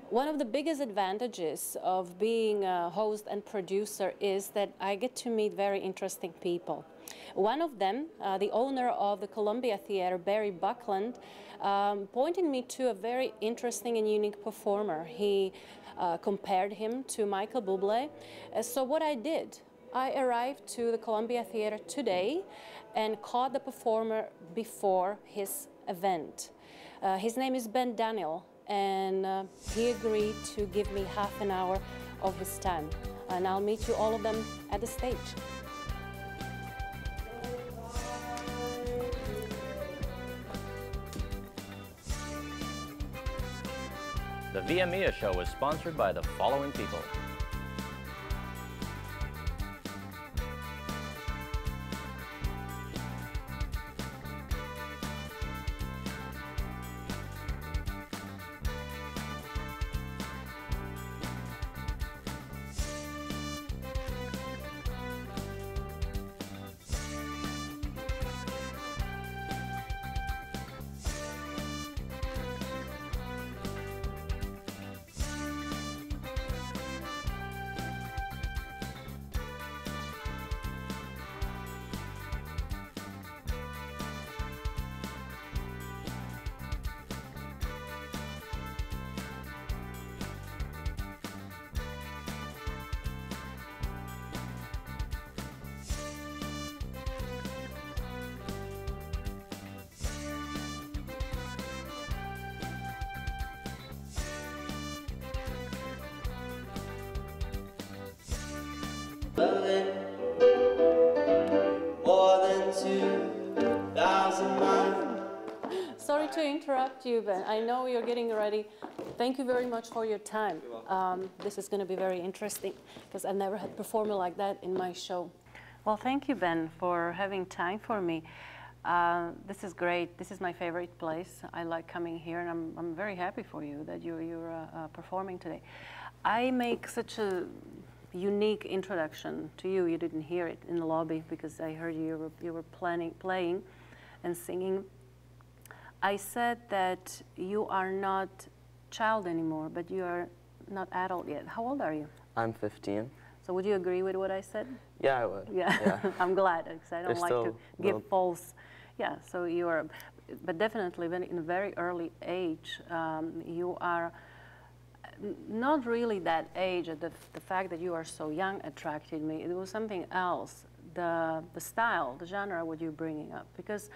One of the biggest advantages of being a host and producer is that I get to meet very interesting people. One of them, the owner of the Columbia Theater, Barry Buckland, pointed me to a very interesting and unique performer. He compared him to Michael Bublé. So what I did, I arrived to the Columbia Theater today and caught the performer before his event. His name is Ben Dunnill, and he agreed to give me half an hour of his time. And I'll meet you all of them at the stage. The ViaMia show is sponsored by the following people. More than 2,000 miles. Sorry to interrupt you, Ben. I know you're getting ready. Thank you very much for your time. This is going to be very interesting because I've never had a performer like that in my show. Well, thank you, Ben, for having time for me. This is great. This is my favorite place. I like coming here, and I'm very happy for you that you're performing today. I make such a unique introduction to you. You didn't hear it in the lobby because I heard you were playing and singing. I said that you are not child anymore, but you are not adult yet. How old are you? I'm 15. So would you agree with what I said? Yeah, I would. Yeah. I'm glad, because I don't like to give false. Yeah, so you are, but definitely when in a very early age, you are not really that age. The fact that you are so young attracted me. It was something else, the style, the genre, what you're bringing up. Because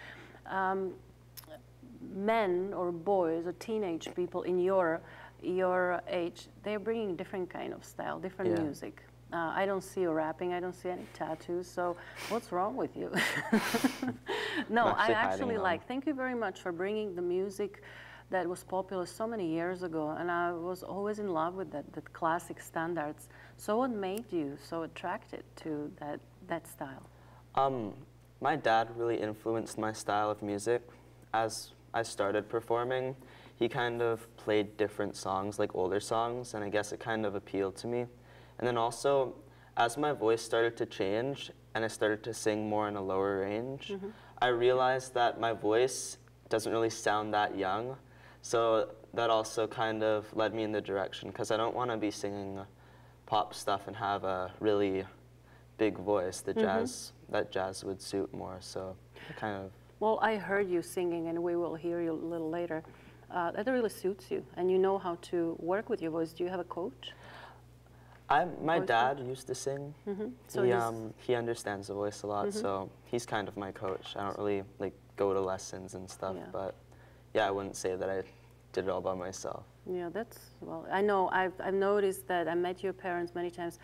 men or boys or teenage people in your age, they're bringing different kind of style, different music. I don't see you rapping, I don't see any tattoos, so what's wrong with you? No, I actually like, thank you very much for bringing the music that was popular so many years ago, and I was always in love with that classic standards. So what made you so attracted to that style? My dad really influenced my style of music. As I started performing, he kind of played different songs, like older songs, and I guess it kind of appealed to me. And then also, as my voice started to change and I started to sing more in a lower range, I realized that my voice doesn't really sound that young. So that also kind of led me in the direction, because I don't want to be singing pop stuff and have a really big voice. That jazz would suit more, so kind of. Well, I heard you singing, and we will hear you a little later. That really suits you, and you know how to work with your voice. Do you have a coach? My dad used to sing. So he understands the voice a lot, so he's kind of my coach. I don't really like go to lessons and stuff, but yeah, I wouldn't say that I did it all by myself. Yeah, well, I know, I've noticed that I met your parents many times.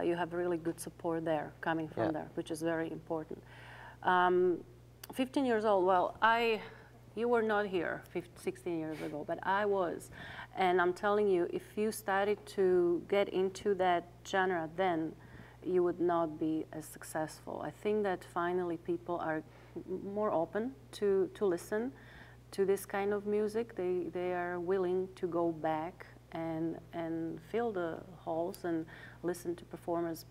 You have really good support there, coming from there, which is very important. 15 years old, well, you were not here 16 years ago, but I was. And I'm telling you, if you started to get into that genre then, you would not be as successful. I think that finally people are more open to listen to this kind of music. They are willing to go back and fill the halls and listen to performers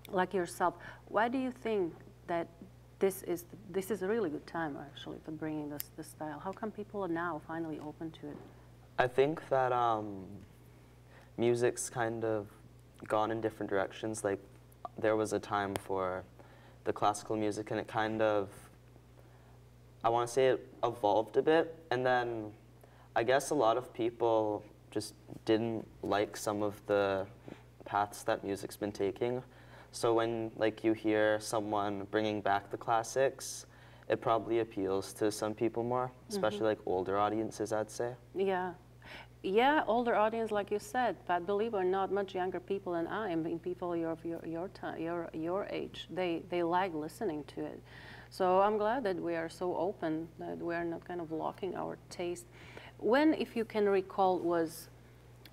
like yourself. Why do you think that this is a really good time, actually, for bringing this style? How come people are now finally open to it? I think that music's kind of gone in different directions. Like, there was a time for the classical music, and it kind of, I want to say it evolved a bit, and then I guess a lot of people just didn't like some of the paths that music's been taking. So when like you hear someone bringing back the classics, it probably appeals to some people more, especially like older audiences, I'd say. Yeah. Yeah, older audience, like you said, but believe it or not, much younger people than I am, people your time, your age, they like listening to it. So I'm glad that we are so open, that we are not kind of locking our taste. When, if you can recall, was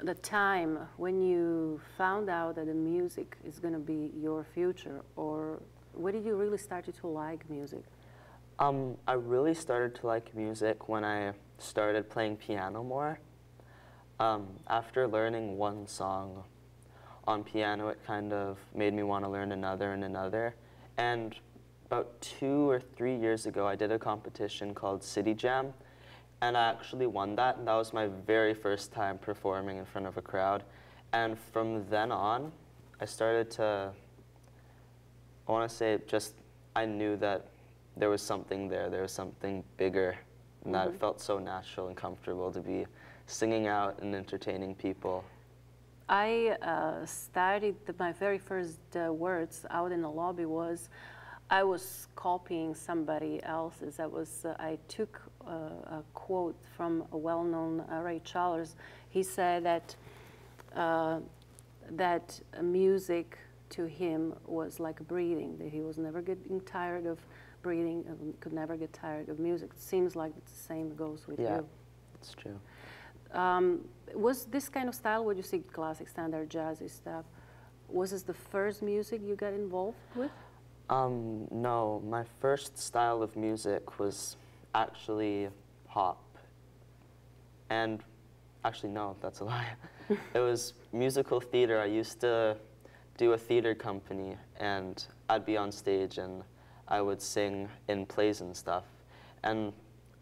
the time when you found out that the music is going to be your future, or when did you really start to like music? I really started to like music when I started playing piano more. After learning one song on piano, it kind of made me want to learn another and another. And about 2 or 3 years ago, I did a competition called City Jam, and I actually won that, and that was my very first time performing in front of a crowd. And from then on, I started to, I want to say, just, I knew that there was something there was something bigger, and that it felt so natural and comfortable to be singing out and entertaining people. I started, my very first words out in the lobby was, I was copying somebody else's. I took a quote from a well-known Ray Charles. He said that music to him was like breathing, that he was never getting tired of breathing and could never get tired of music. It seems like it's the same goes with you. Yeah, that's true. Was this kind of style, what you see, classic, standard, jazzy stuff, was this the first music you got involved with? No, my first style of music was actually pop. And actually, no, that's a lie. It was musical theater. I used to do a theater company, and I'd be on stage and I would sing in plays and stuff. And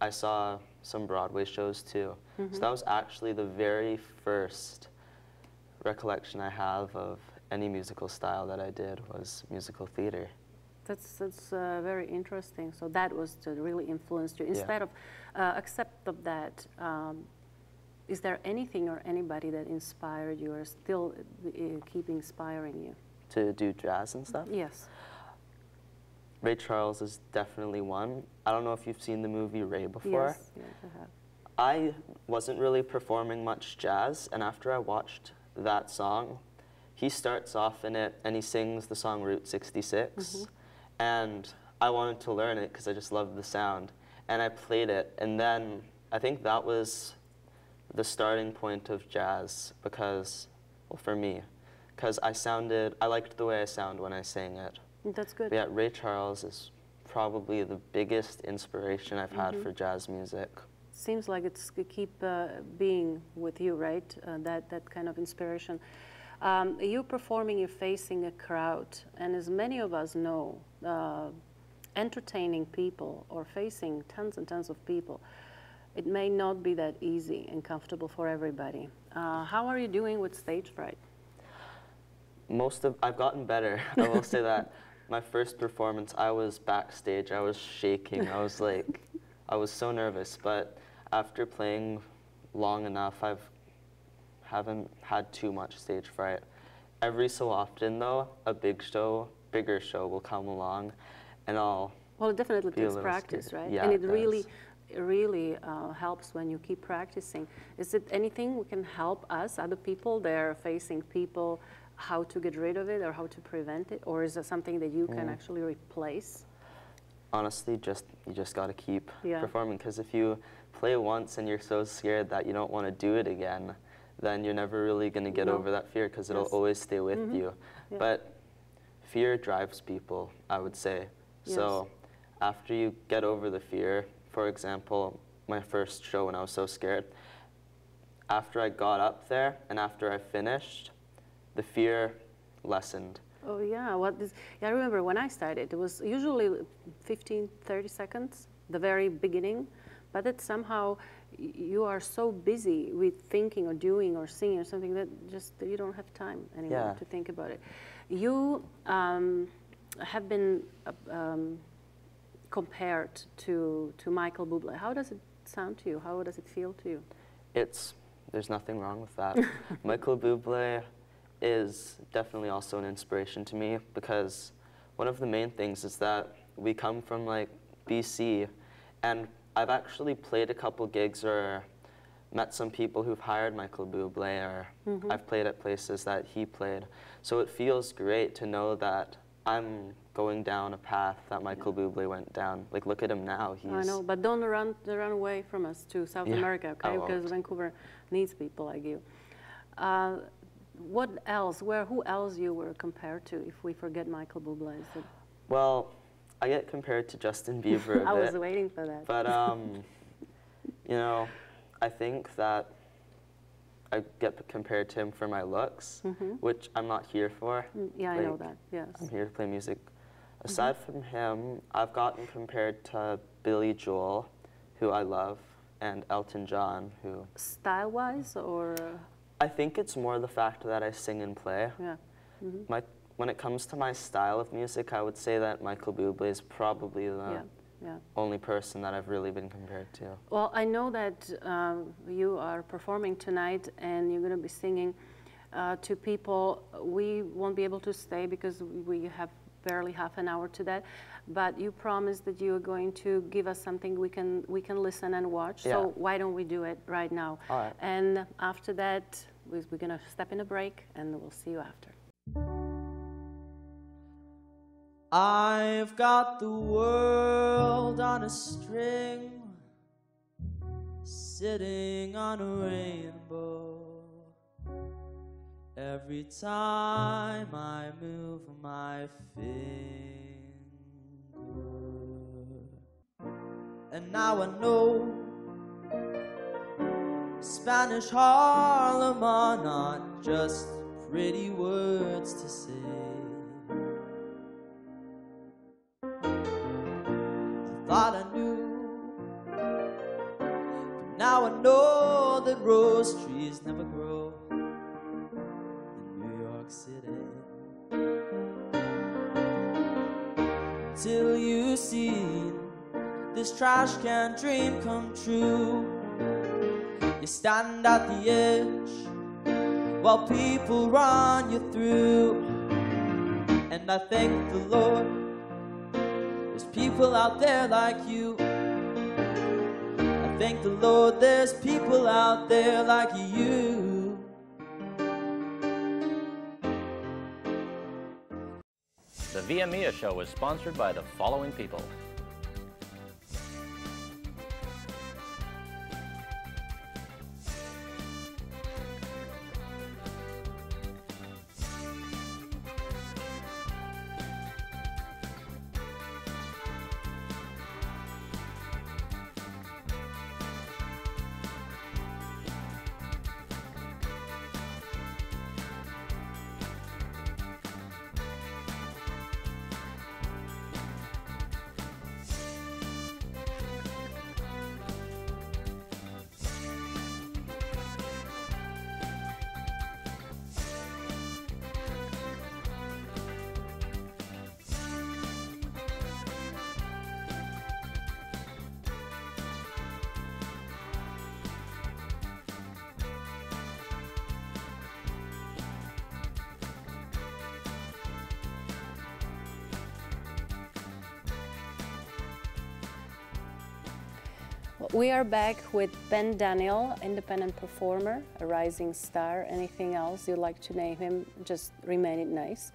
I saw some Broadway shows too. So that was actually the very first recollection I have of any musical style that I did was musical theater. That's very interesting. So that was to really influence you. Instead of, except of that, is there anything or anybody that inspired you or still keep inspiring you? To do jazz and stuff? Yes. Ray Charles is definitely one. I don't know if you've seen the movie Ray before. Yes, yes, I have. I wasn't really performing much jazz, and after I watched that song, he starts off in it and he sings the song Route 66, and I wanted to learn it because I just loved the sound, and I played it, and then I think that was the starting point of jazz because, well, for me, because I liked the way I sound when I sang it. That's good. But yeah, Ray Charles is probably the biggest inspiration I've had for jazz music. Seems like it's keep being with you, right? That kind of inspiration. You're performing, you're facing a crowd, and as many of us know, entertaining people or facing tons and tons of people, it may not be that easy and comfortable for everybody. How are you doing with stage fright? I've gotten better, I will say that. My first performance, I was backstage, I was shaking, I was so nervous, but after playing long enough, haven't had too much stage fright. Every so often though, a bigger show will come along, and I'll Well, it definitely be a takes little practice, scared. right? Yeah, And it does. really helps when you keep practicing. Is it anything we can help us, other people, they're facing people, how to get rid of it or how to prevent it? Or is it something that you can actually replace? Honestly, you just got to keep Yeah. performing, because if you play once and you're so scared that you don't want to do it again, then you're never really going to get over that fear, because it'll always stay with you. Yeah. But fear drives people, I would say. So after you get over the fear, for example, my first show when I was so scared, after I got up there and after I finished, the fear lessened. Oh yeah, I remember when I started, it was usually 15, 30 seconds, the very beginning, but that somehow you are so busy with thinking or doing or singing or something that just you don't have time anymore to think about it. You have been compared to Michael Bublé. How does it sound to you? How does it feel to you? There's nothing wrong with that. Michael Bublé is definitely also an inspiration to me, because one of the main things is that we come from like BC, and I've actually played a couple gigs or met some people who've hired Michael Bublé, or I've played at places that he played. So it feels great to know that I'm going down a path that Michael Bublé went down. Like, look at him now. I know, but don't run away from us to South America, okay? Because Vancouver needs people like you. What else? Who else you were compared to, if we forget Michael Bublé? Well, I get compared to Justin Bieber a I bit, was waiting for that. But, you know, I think that I get compared to him for my looks, which I'm not here for. Yeah, like, I know that, yes. I'm here to play music. Aside from him, I've gotten compared to Billy Joel, who I love, and Elton John, who... Style-wise, or...? I think it's more the fact that I sing and play. Yeah. When it comes to my style of music, I would say that Michael Bublé is probably the only person that I've really been compared to. Well, I know that you are performing tonight and you're going to be singing to people. We won't be able to stay because we have barely half an hour to that, but you promised that you are going to give us something we can listen and watch. Yeah. So why don't we do it right now? All right. And after that, we're going to step in a break and we'll see you after. I've got the world on a string, sitting on a rainbow. Every time I move my finger, and now I know Spanish Harlem are not just pretty words to say. Thought I knew, but now I know that rose trees never grow in New York City. Till you see this trash can dream come true. You stand at the edge while people run you through, and I thank the Lord people out there like you. I thank the Lord there's people out there like you. The ViaMia show is sponsored by the following people. We are back with Ben Dunnill, independent performer, a rising star. Anything else you'd like to name him, just remain it nice.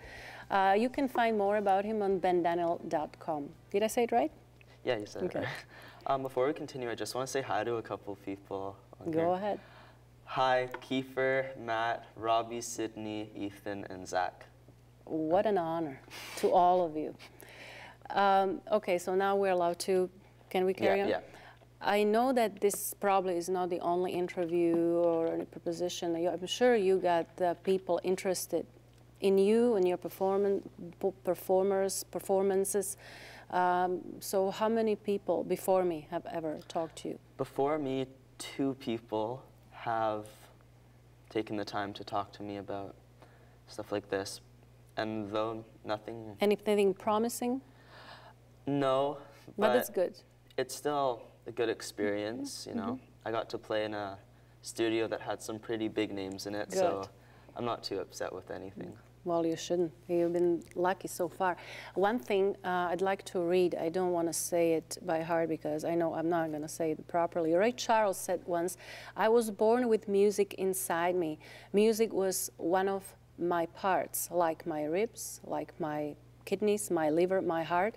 You can find more about him on bendunnill.com. Did I say it right? Yeah, you said it right. Before we continue, I just want to say hi to a couple of people on here. Go ahead. Hi, Kiefer, Matt, Robbie, Sydney, Ethan, and Zach. What an honor to all of you. Okay, so now we're allowed to, can we carry on? Yeah. I know that this probably is not the only interview or any proposition. I'm sure you got people interested in you and your performances So how many people before me have ever talked to you? Before me, 2 people have taken the time to talk to me about stuff like this, and though nothing... Anything promising? No, but that's good. It's still a good experience, you know. I got to play in a studio that had some pretty big names in it, good. So I'm not too upset with anything. Well, you shouldn't. You've been lucky so far. One thing I'd like to read, I don't want to say it by heart because I know I'm not going to say it properly. Ray Charles said once, "I was born with music inside me. Music was one of my parts, like my ribs, like my kidneys, my liver, my heart,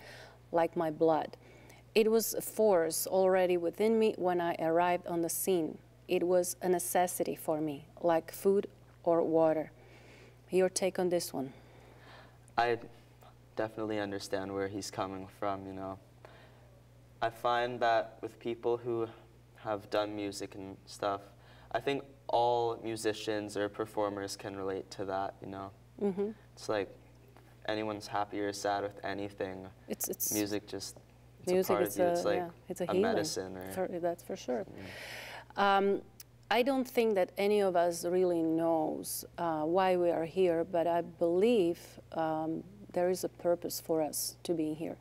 like my blood. It was a force already within me when I arrived on the scene. It was a necessity for me, like food or water." Your take on this one? I definitely understand where he's coming from, you know. I find that with people who have done music and stuff, I think all musicians or performers can relate to that, you know. It's like anyone's happy or sad with anything. It's music just, it's a part of you. It's like it's a medicine. That's for sure. I don't think that any of us really knows why we are here, but I believe there is a purpose for us to be here.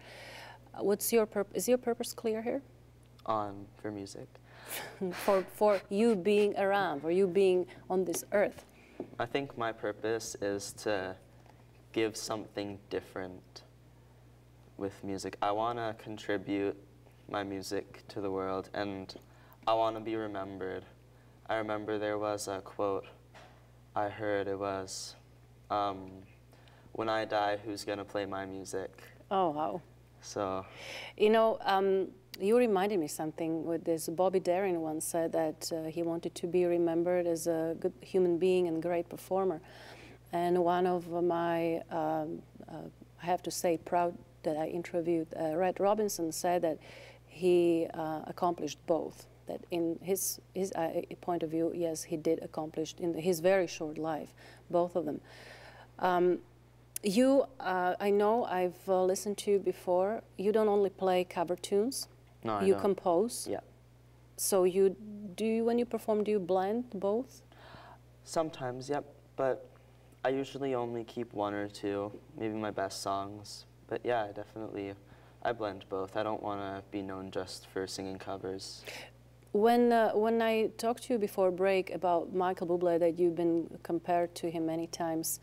What's your purpose? Is your purpose clear here? For music. for you being around, for you being on this earth. I think my purpose is to give something different with music. I want to contribute my music to the world, and I want to be remembered. I remember there was a quote I heard. It was, "When I die, who's going to play my music?" Oh, wow. So, you know, you reminded me something with this. Bobby Darin once said that he wanted to be remembered as a good human being and great performer. And one of my, I have to say, proud that I interviewed, Red Robinson said that he accomplished both. That in his point of view, yes, he did accomplish in his very short life, both of them. I know I've listened to you before. You don't only play cover tunes. No, you compose. Yeah. So when you perform, do you blend both? Sometimes, yep. But I usually only keep 1 or 2, maybe my best songs. But yeah, I blend both. I don't want to be known just for singing covers. When I talked to you before break about Michael Bublé, that you've been compared to him many times,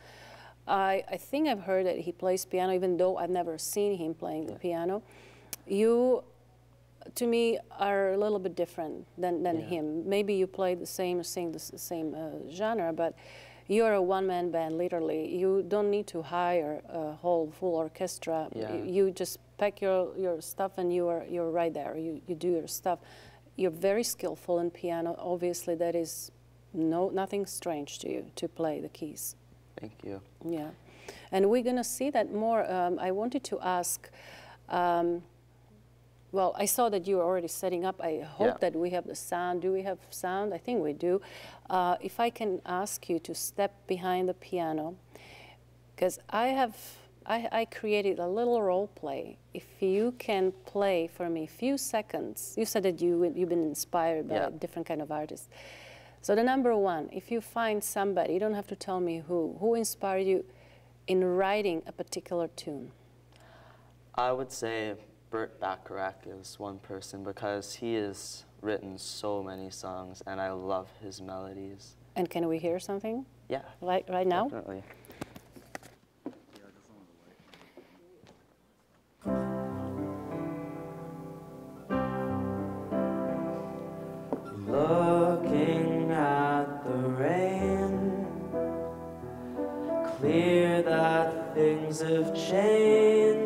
I think I've heard that he plays piano, even though I've never seen him playing the piano. You, to me, are a little bit different than him. Maybe you play the same or sing the same genre, but you're a one-man band, literally. You don't need to hire a whole full orchestra. You just pack your stuff and you're right there. You do your stuff. You're very skillful in piano. Obviously, that is nothing strange to you to play the keys. Thank you. Yeah, and we're gonna see that more. I wanted to ask. Well, I saw that you were already setting up. I hope that we have the sound. Do we have sound? I think we do. If I can ask you to step behind the piano, because I created a little role play. If you can play for me a few seconds. You said that you've been inspired by different kind of artists. So the number 1, if you find somebody, you don't have to tell me who inspired you in writing a particular tune. I would say Burt Bacharach is one person because he has written so many songs and I love his melodies. And can we hear something? Yeah. Right now? Definitely. Looking at the rain, clear that things have changed.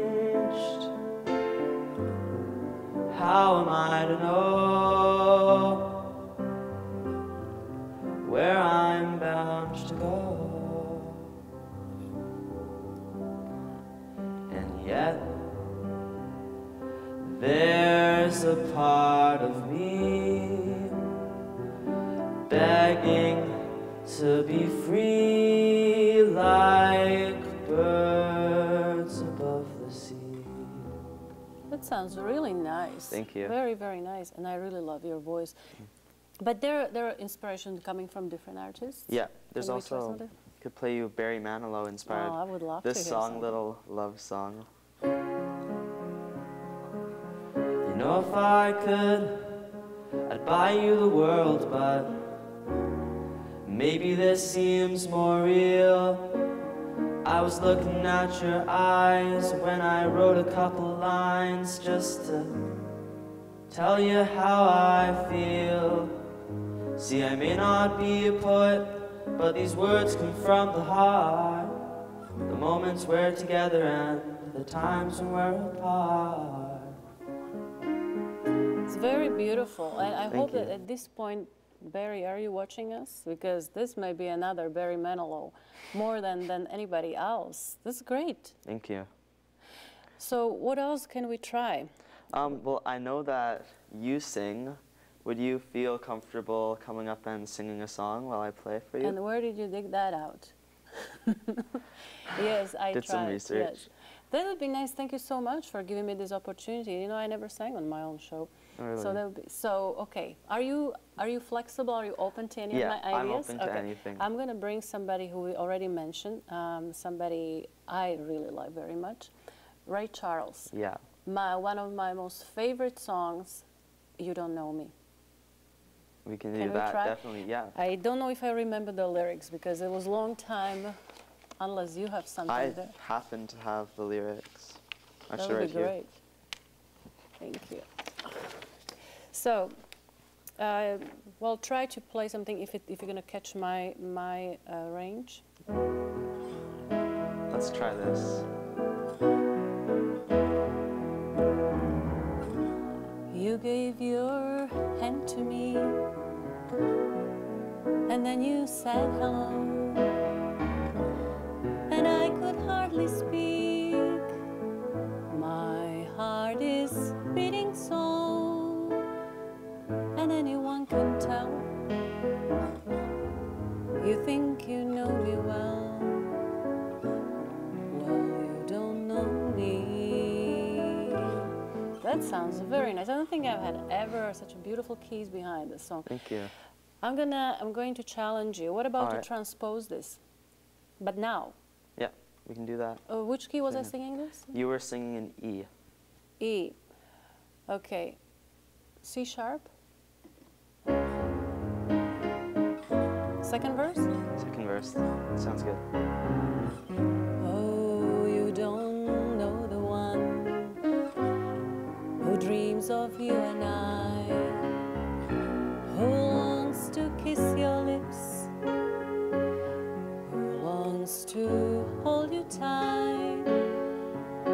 How am I to know where I'm bound to go? And yet there's a part of me begging to be free like birds above the sea. That sounds really nice. Thank you. Very, very nice, and I really love your voice. But there are inspirations coming from different artists? Yeah, there's Can we try also, something? could play you Barry Manilow inspired. Oh, I would love this to hear song, something. Little Love Song. You know, if I could, I'd buy you the world, but maybe this seems more real. I was looking at your eyes when I wrote a couple lines just to tell you how I feel. See, I may not be a poet, but these words come from the heart. The moments we're together and the times when we're apart. It's very beautiful, and I hope you. that at this point, Barry, are you watching us? Because this may be another Barry Manilow, more than anybody else. This is great. Thank you. So what else can we try? Well, I know that you sing. Would you feel comfortable coming up and singing a song while I play for you? And where did you dig that out? Yes, I Did tried. some research. Yes. That would be nice. Thank you so much for giving me this opportunity. You know, I never sang on my own show. Oh, really? So that would be, so okay. Are you flexible? Are you open to any Yeah, of my ideas? I'm open to anything. I'm gonna bring somebody who we already mentioned. Somebody I really like very much, Ray Charles. Yeah. One of my most favorite songs, "You Don't Know Me." We can Can do we that, try? definitely, yeah. I don't know if I remember the lyrics because it was a long time, unless you have something I there. happen to have the lyrics. That Actually, would right be here. great. Thank you. So, well, try to play something if you're gonna catch my range. Let's try this. You gave your hand to me, and then you said hello, and I could hardly speak. My heart is beating so, and anyone can tell. You think you know me well, well, you don't know me. That sounds very nice. I don't think I've had ever such beautiful keys behind this song. Thank you. I'm going to challenge you. What about All to right. transpose this? But now, Yeah, we can do that. which key was I Yeah. singing this? You were singing an E. E. Okay. C sharp. Second verse. Second verse. Sounds good. Oh, you don't know the one who dreams of you and I, who longs to kiss your lips, who longs to hold you tight.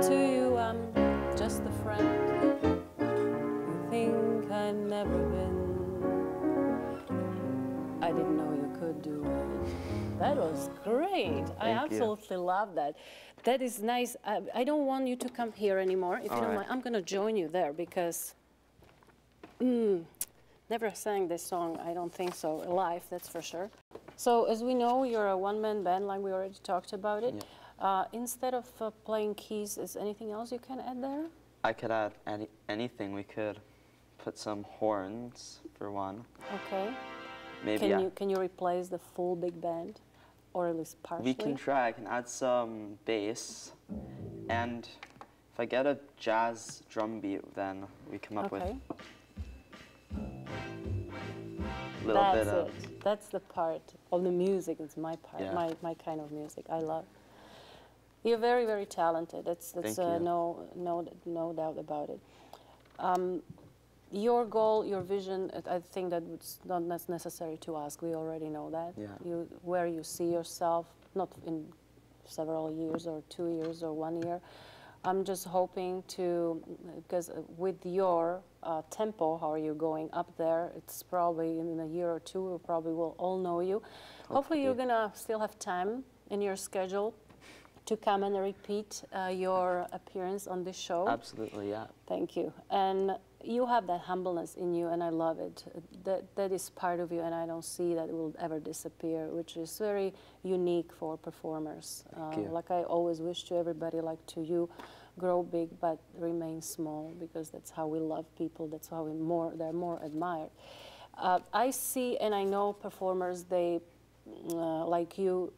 To you, I'm just a friend. You think I've never been. I didn't know you could do it. That was great. I Thank you. absolutely love that. That is nice. I don't want you to come here anymore. If you All don't right. mind, I'm going to join you there because never sang this song, I don't think so, live, that's for sure. So as we know, you're a one-man band, like we already talked about it. Yeah. Instead of playing keys, is anything else you can add there? I could add anything. We could put some horns for one. Okay. Maybe, yeah. Can you replace the full big band, or at least partially? We can try. I can add some bass, and if I get a jazz drum beat, then we come up with Okay. a little That's bit of. it. That's the part of the music. It's my part, Yeah. my kind of music. I love. You're very, very talented. That's Thank you. no doubt about it. Your goal, your vision, I think that it's not necessary to ask. We already know that. Yeah. Where you see yourself, not in several years or 2 years or 1 year. I'm just hoping to, because with your tempo, how are you going up there? It's probably in a year or two, we probably will all know you. Hopefully you're gonna still have time in your schedule to come and repeat your appearance on this show. Absolutely, yeah. Thank you. And you have that humbleness in you, and I love it. That is part of you, and I don't see that it will ever disappear, which is very unique for performers. Thank you. Like I always wish to everybody, like to you, grow big but remain small, because that's how we love people, that's how they're more admired. I see and I know performers, they, like you,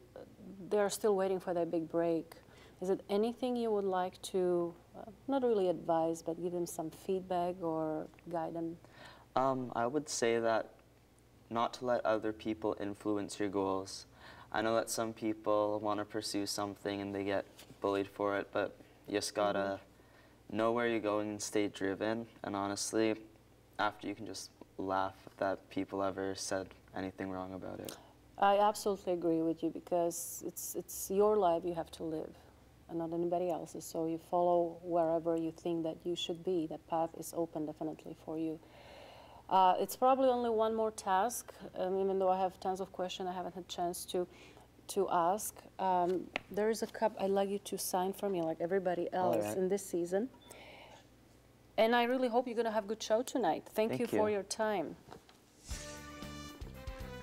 they're still waiting for their big break. Is it anything you would like to, not really advise, but give them some feedback or guide them? I would say that not to let other people influence your goals. I know that some people want to pursue something and they get bullied for it, but you just gotta know where you're going and stay driven. And honestly, after you can just laugh that people ever said anything wrong about it. I absolutely agree with you, because it's your life you have to live and not anybody else's. So you follow wherever you think that you should be. That path is open definitely for you. It's probably only one more task, even though I have tons of questions I haven't had a chance to ask. There is a cup I'd like you to sign for me, like everybody else in this season. And I really hope you're going to have a good show tonight. Thank you for your time.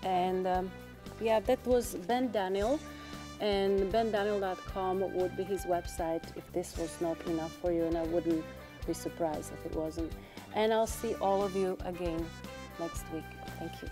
And yeah, that was Ben Dunnill, and bendunnill.com would be his website if this was not enough for you, and I wouldn't be surprised if it wasn't. And I'll see all of you again next week. Thank you.